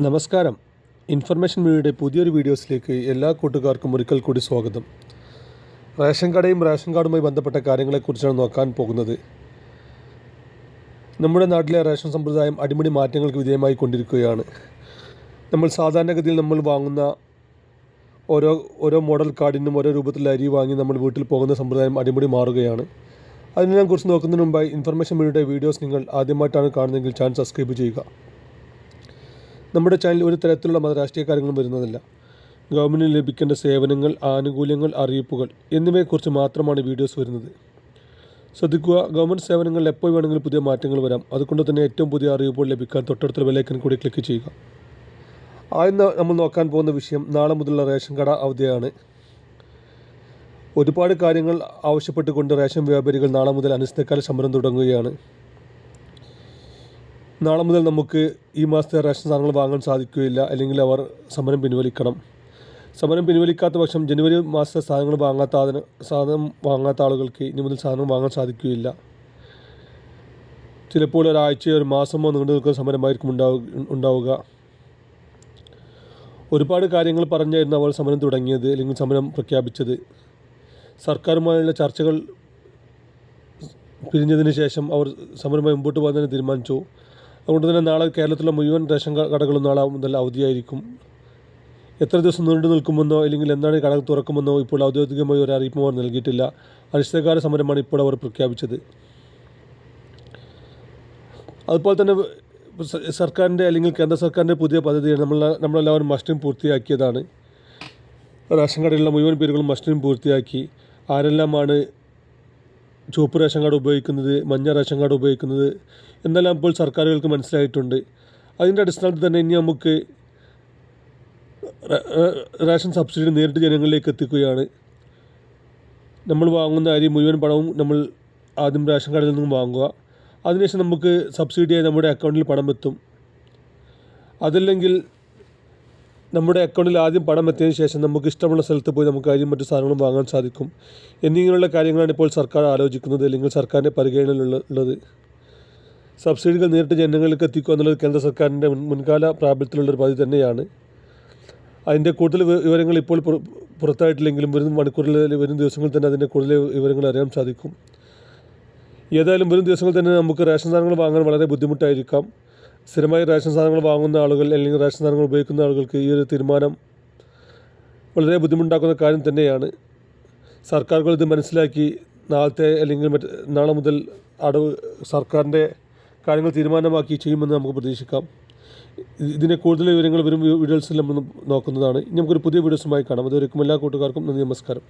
നമസ്കാരം. ഇൻഫർമേഷൻ മീഡിയയുടെ പുതിയൊരു വീഡിയോസിലേക്ക് എല്ലാ കൂട്ടുകാർക്കും ഒരിക്കൽ കൂടി സ്വാഗതം. റേഷൻ കടയും റേഷൻ കാർഡുമായി ബന്ധപ്പെട്ട കാര്യങ്ങളെക്കുറിച്ചാണ് നോക്കാൻ പോകുന്നത്. നമ്മുടെ നാട്ടിലെ റേഷൻ സമ്പ്രദായം അടിമുടി മാറ്റങ്ങൾക്ക് വിധേയമായി കൊണ്ടിരിക്കുകയാണ്. നമ്മൾ സാധാരണഗതിയിൽ വാങ്ങുന്ന ഓരോ മോഡൽ കാർഡിനും ഓരോ രൂപത്തിലുള്ള അരി വാങ്ങി നമ്മൾ വീട്ടിൽ പോകുന്ന സമ്പ്രദായം അടിമുടി മാറുകയാണ്. അതിനെ കുറിച്ച് നോക്കുന്നതിന് മുമ്പായി ഇൻഫർമേഷൻ മീഡിയയുടെ വീഡിയോസ് നിങ്ങൾ ആദ്യമായിട്ടാണ് കാണുന്നതെങ്കിൽ ചാനൽ സബ്സ്ക്രൈബ് ചെയ്യുക. നമ്മുടെ ചാനൽ ഒരു തരത്തിലുള്ള മതരാഷ്ട്രീയ കാര്യങ്ങളും വരുന്നതല്ല. ഗവൺമെൻറ്റിന് ലഭിക്കേണ്ട സേവനങ്ങൾ, ആനുകൂല്യങ്ങൾ, അറിയിപ്പുകൾ എന്നിവയെക്കുറിച്ച് മാത്രമാണ് വീഡിയോസ് വരുന്നത്. ശ്രദ്ധിക്കുക, ഗവൺമെൻറ് സേവനങ്ങളിൽ എപ്പോൾ വേണമെങ്കിലും പുതിയ മാറ്റങ്ങൾ വരാം. അതുകൊണ്ട് തന്നെ ഏറ്റവും പുതിയ അറിയിപ്പുകൾ ലഭിക്കാൻ തൊട്ടടുത്തുള്ള ബെല്ലൈക്കൺ കൂടി ക്ലിക്ക് ചെയ്യുക. ആദ്യം നമ്മൾ നോക്കാൻ പോകുന്ന വിഷയം നാളെ മുതലുള്ള റേഷൻ കട അവധിയാണ്. ഒരുപാട് കാര്യങ്ങൾ ആവശ്യപ്പെട്ടുകൊണ്ട് റേഷൻ വ്യാപാരികൾ നാളെ മുതൽ അനിശ്ചിതകാല സമരം തുടങ്ങുകയാണ്. നാളെ മുതൽ നമുക്ക് ഈ മാസത്തെ റേഷൻ സാധനങ്ങൾ വാങ്ങാൻ സാധിക്കുകയില്ല, അല്ലെങ്കിൽ അവർ സമരം പിൻവലിക്കണം. സമരം പിൻവലിക്കാത്ത പക്ഷം ജനുവരി മാസത്തെ സാധനം വാങ്ങാത്ത ആളുകൾക്ക് ഇനി മുതൽ സാധനം വാങ്ങാൻ സാധിക്കുകയില്ല. ചിലപ്പോൾ ഒരാഴ്ചയോ ഒരു മാസമോ നീണ്ടു നിൽക്കുന്ന സമരമായിരിക്കും ഉണ്ടാവുക. ഒരുപാട് കാര്യങ്ങൾ പറഞ്ഞായിരുന്നു അവർ സമരം തുടങ്ങിയത്, അല്ലെങ്കിൽ സമരം പ്രഖ്യാപിച്ചത്. സർക്കാരുമായുള്ള ചർച്ചകൾ പിരിഞ്ഞതിന് ശേഷം അവർ സമരമായി മുമ്പോട്ട് പോകാൻ തീരുമാനിച്ചു. അതുകൊണ്ട് തന്നെ നാളെ കേരളത്തിലെ മുഴുവൻ റേഷൻ കടകളും നാളെ മുതൽ അവധിയായിരിക്കും. എത്ര ദിവസം നീണ്ടു നിൽക്കുമെന്നോ അല്ലെങ്കിൽ എന്താണ് കട തുറക്കുമെന്നോ ഇപ്പോൾ ഔദ്യോഗികമായി ഒരു അറിയിപ്പും അവർ നൽകിയിട്ടില്ല. അനിശ്ചിതകാല സമരമാണ് ഇപ്പോൾ അവർ പ്രഖ്യാപിച്ചത്. അതുപോലെ തന്നെ സർക്കാരിൻ്റെ അല്ലെങ്കിൽ കേന്ദ്ര സർക്കാരിൻ്റെ പുതിയ പദ്ധതിയാണ് നമ്മളെല്ലാവരും മസ്റ്റിംഗ് പൂർത്തിയാക്കിയതാണ്. റേഷൻ കടയിലുള്ള മുഴുവൻ പേരുകളും മസ്റ്റിംഗ് പൂർത്തിയാക്കി. ആരെല്ലാമാണ് ചുവപ്പ് റേഷൻ കാർഡ് ഉപയോഗിക്കുന്നത്, മഞ്ഞ റേഷൻ കാർഡ് ഉപയോഗിക്കുന്നത് എന്നെല്ലാം ഇപ്പോൾ സർക്കാരുകൾക്ക് മനസ്സിലായിട്ടുണ്ട്. അതിൻ്റെ അടിസ്ഥാനത്തിൽ തന്നെ ഇനി നമുക്ക് റേഷൻ സബ്സിഡി നേരിട്ട് ജനങ്ങളിലേക്ക് എത്തിക്കുകയാണ്. നമ്മൾ വാങ്ങുന്ന അരി മുഴുവൻ പണവും നമ്മൾ ആദ്യം റേഷൻ കാർഡിൽ നിന്നും വാങ്ങുക. അതിനുശേഷം നമുക്ക് സബ്സിഡിയായി നമ്മുടെ അക്കൗണ്ടിൽ പണം എത്തും. അതല്ലെങ്കിൽ നമ്മുടെ അക്കൗണ്ടിൽ ആദ്യം പണം എത്തിയതിനു ശേഷം നമുക്ക് ഇഷ്ടമുള്ള സ്ഥലത്ത് പോയി നമുക്ക് അരിയും മറ്റു സാധനങ്ങളും വാങ്ങാൻ സാധിക്കും. എന്നിങ്ങനെയുള്ള കാര്യങ്ങളാണ് ഇപ്പോൾ സർക്കാർ ആലോചിക്കുന്നത്, അല്ലെങ്കിൽ സർക്കാരിൻ്റെ പരിഗണനയിലുള്ളത്. സബ്സിഡികൾ നേരിട്ട് ജനങ്ങളിലേക്ക് എത്തിക്കുക എന്നുള്ളത് കേന്ദ്ര സർക്കാരിൻ്റെ മുൻകാല പ്രാബല്യത്തിലുള്ളൊരു പദ്ധതി തന്നെയാണ്. അതിൻ്റെ കൂടുതൽ വിവരങ്ങൾ ഇപ്പോൾ പുറത്തായിട്ടില്ലെങ്കിലും വരും ദിവസങ്ങളിൽ തന്നെ അതിൻ്റെ കൂടുതൽ വിവരങ്ങൾ അറിയാൻ സാധിക്കും. ഏതായാലും വരും ദിവസങ്ങളിൽ തന്നെ നമുക്ക് റേഷൻ സാധനങ്ങൾ വാങ്ങാൻ വളരെ ബുദ്ധിമുട്ടായിരിക്കാം. സ്ഥിരമായി റേഷൻ സാധനങ്ങൾ വാങ്ങുന്ന ആളുകൾ അല്ലെങ്കിൽ റേഷൻ സാധനങ്ങൾ ഉപയോഗിക്കുന്ന ആളുകൾക്ക് ഈ ഒരു തീരുമാനം വളരെ ബുദ്ധിമുട്ടാക്കുന്ന കാര്യം തന്നെയാണ്. സർക്കാരുകൾ ഇത് മനസ്സിലാക്കി നാളെ മുതൽ സർക്കാരിൻ്റെ കാര്യങ്ങൾ തീരുമാനമാക്കി ചെയ്യുമെന്ന് നമുക്ക് പ്രതീക്ഷിക്കാം. ഇതിനെ കൂടുതൽ വിവരങ്ങൾ വരും വീഡിയോസിൽ നമ്മൾ നോക്കുന്നതാണ്. ഇനി നമുക്കൊരു പുതിയ വീഡിയോസുമായി കാണാം. അതുവരെയും എല്ലാ കൂട്ടുകാർക്കും നന്ദി, നമസ്കാരം.